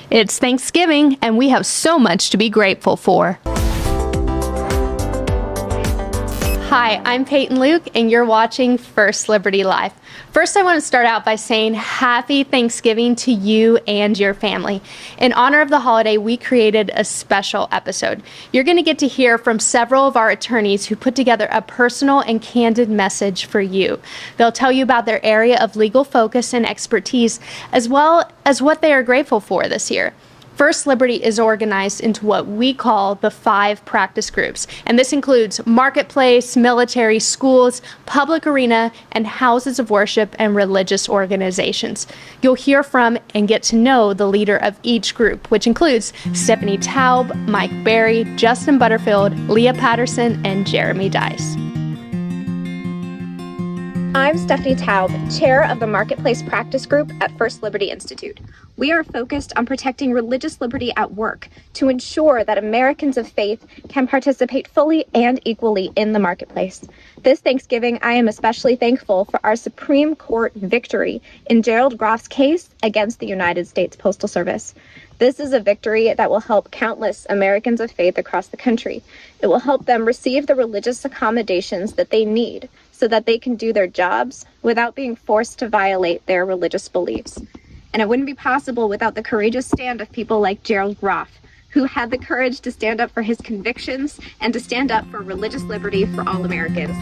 It's Thanksgiving, and we have so much to be grateful for. Hi, I'm Peyton Luke, and you're watching First Liberty Live. First, I want to start out by saying Happy Thanksgiving to you and your family. In honor of the holiday, we created a special episode. You're going to get to hear from several of our attorneys who put together a personal and candid message for you. They'll tell you about their area of legal focus and expertise, as well as what they are grateful for this year. First Liberty is organized into what we call the 5 practice groups, and this includes marketplace, military, schools, public arena, and houses of worship and religious organizations. You'll hear from and get to know the leader of each group, which includes Stephanie Taub, Mike Berry, Justin Butterfield, Leah Patterson, and Jeremy Dice. I'm Stephanie Taub, chair of the Marketplace Practice Group at First Liberty Institute. We are focused on protecting religious liberty at work to ensure that Americans of faith can participate fully and equally in the marketplace. This Thanksgiving, I am especially thankful for our Supreme Court victory in Gerald Groff's case against the United States Postal Service. This is a victory that will help countless Americans of faith across the country. It will help them receive the religious accommodations that they need so that they can do their jobs without being forced to violate their religious beliefs. And it wouldn't be possible without the courageous stand of people like Gerald Groff, who had the courage to stand up for his convictions and to stand up for religious liberty for all Americans.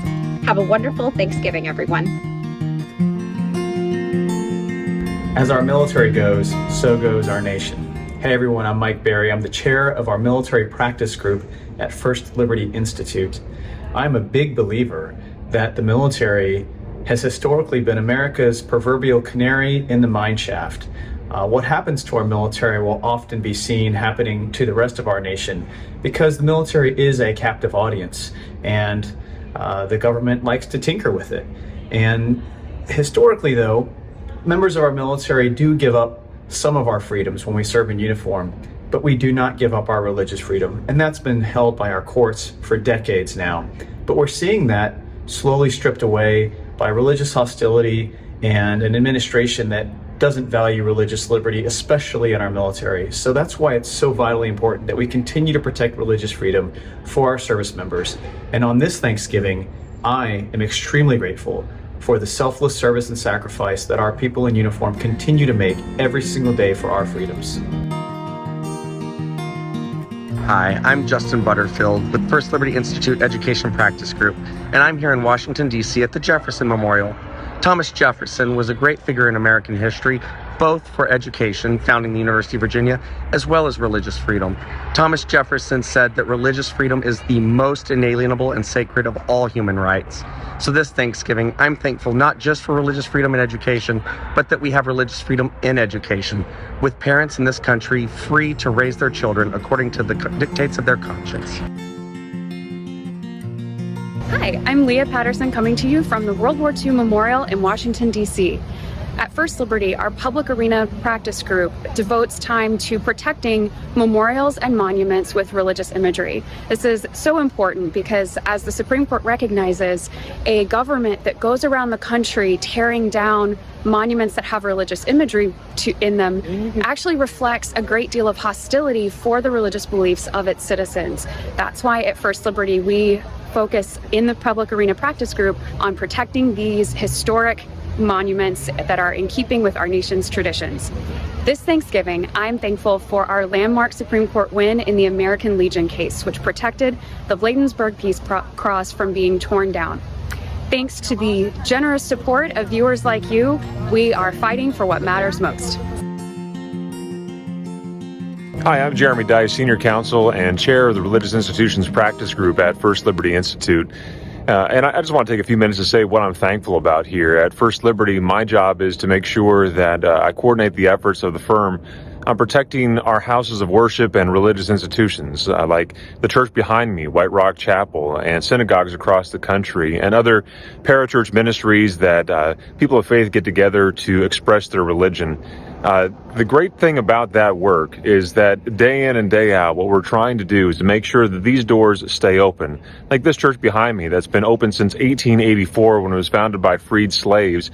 Have a wonderful Thanksgiving, everyone. As our military goes, so goes our nation. Hey everyone, I'm Mike Berry. I'm the chair of our military practice group at First Liberty Institute. I'm a big believer that the military has historically been America's proverbial canary in the mine shaft. What happens to our military will often be seen happening to the rest of our nation because the military is a captive audience and the government likes to tinker with it. And historically though, members of our military do give up some of our freedoms when we serve in uniform, but we do not give up our religious freedom. And that's been held by our courts for decades now. But we're seeing that slowly stripped away by religious hostility and an administration that doesn't value religious liberty, especially in our military. So that's why it's so vitally important that we continue to protect religious freedom for our service members. And on this Thanksgiving, I am extremely grateful for the selfless service and sacrifice that our people in uniform continue to make every single day for our freedoms. Hi, I'm Justin Butterfield with First Liberty Institute Education Practice Group, and I'm here in Washington, D.C. at the Jefferson Memorial. Thomas Jefferson was a great figure in American history, both for education, founding the University of Virginia, as well as religious freedom. Thomas Jefferson said that religious freedom is the most inalienable and sacred of all human rights. So this Thanksgiving, I'm thankful not just for religious freedom in education, but that we have religious freedom in education, with parents in this country free to raise their children according to the dictates of their conscience. Hi, I'm Leah Patterson coming to you from the World War II Memorial in Washington, D.C. At First Liberty, our public arena practice group devotes time to protecting memorials and monuments with religious imagery. This is so important because, as the Supreme Court recognizes, a government that goes around the country tearing down monuments that have religious imagery in them actually reflects a great deal of hostility for the religious beliefs of its citizens. That's why at First Liberty we focus in the public arena practice group on protecting these historic monuments that are in keeping with our nation's traditions. This Thanksgiving, I'm thankful for our landmark Supreme Court win in the American Legion case, which protected the Bladensburg Peace Cross from being torn down. Thanks to the generous support of viewers like you, we are fighting for what matters most. Hi, I'm Jeremy Dice, Senior Counsel and Chair of the Religious Institutions Practice Group at First Liberty Institute. And I just want to take a few minutes to say what I'm thankful about here. At First Liberty, my job is to make sure that I coordinate the efforts of the firm on protecting our houses of worship and religious institutions, like the church behind me, White Rock Chapel, and synagogues across the country, and other parachurch ministries that people of faith get together to express their religion. The great thing about that work is that day in and day out, what we're trying to do is to make sure that these doors stay open. Like this church behind me that's been open since 1884 when it was founded by freed slaves.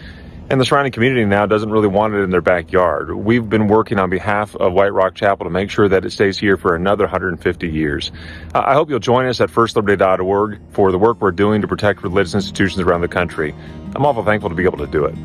And the surrounding community now doesn't really want it in their backyard. We've been working on behalf of White Rock Chapel to make sure that it stays here for another 150 years. I hope you'll join us at firstliberty.org for the work we're doing to protect religious institutions around the country. I'm awful thankful to be able to do it.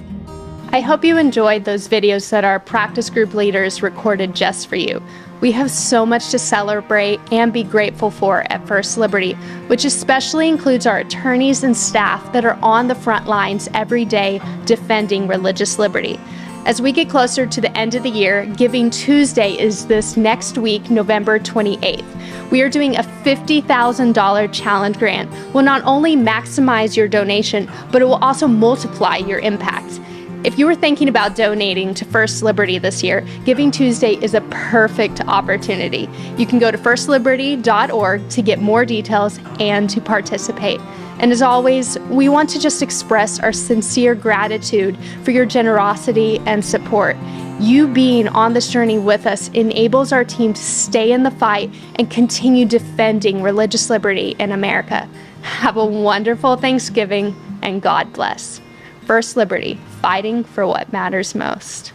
I hope you enjoyed those videos that our practice group leaders recorded just for you. We have so much to celebrate and be grateful for at First Liberty, which especially includes our attorneys and staff that are on the front lines every day defending religious liberty. As we get closer to the end of the year, Giving Tuesday is this next week, November 28th. We are doing a $50,000 challenge grant. Will not only maximize your donation, but it will also multiply your impact. If you were thinking about donating to First Liberty this year, Giving Tuesday is a perfect opportunity. You can go to firstliberty.org to get more details and to participate. And as always, we want to just express our sincere gratitude for your generosity and support. You being on this journey with us enables our team to stay in the fight and continue defending religious liberty in America. Have a wonderful Thanksgiving and God bless. First Liberty, fighting for what matters most.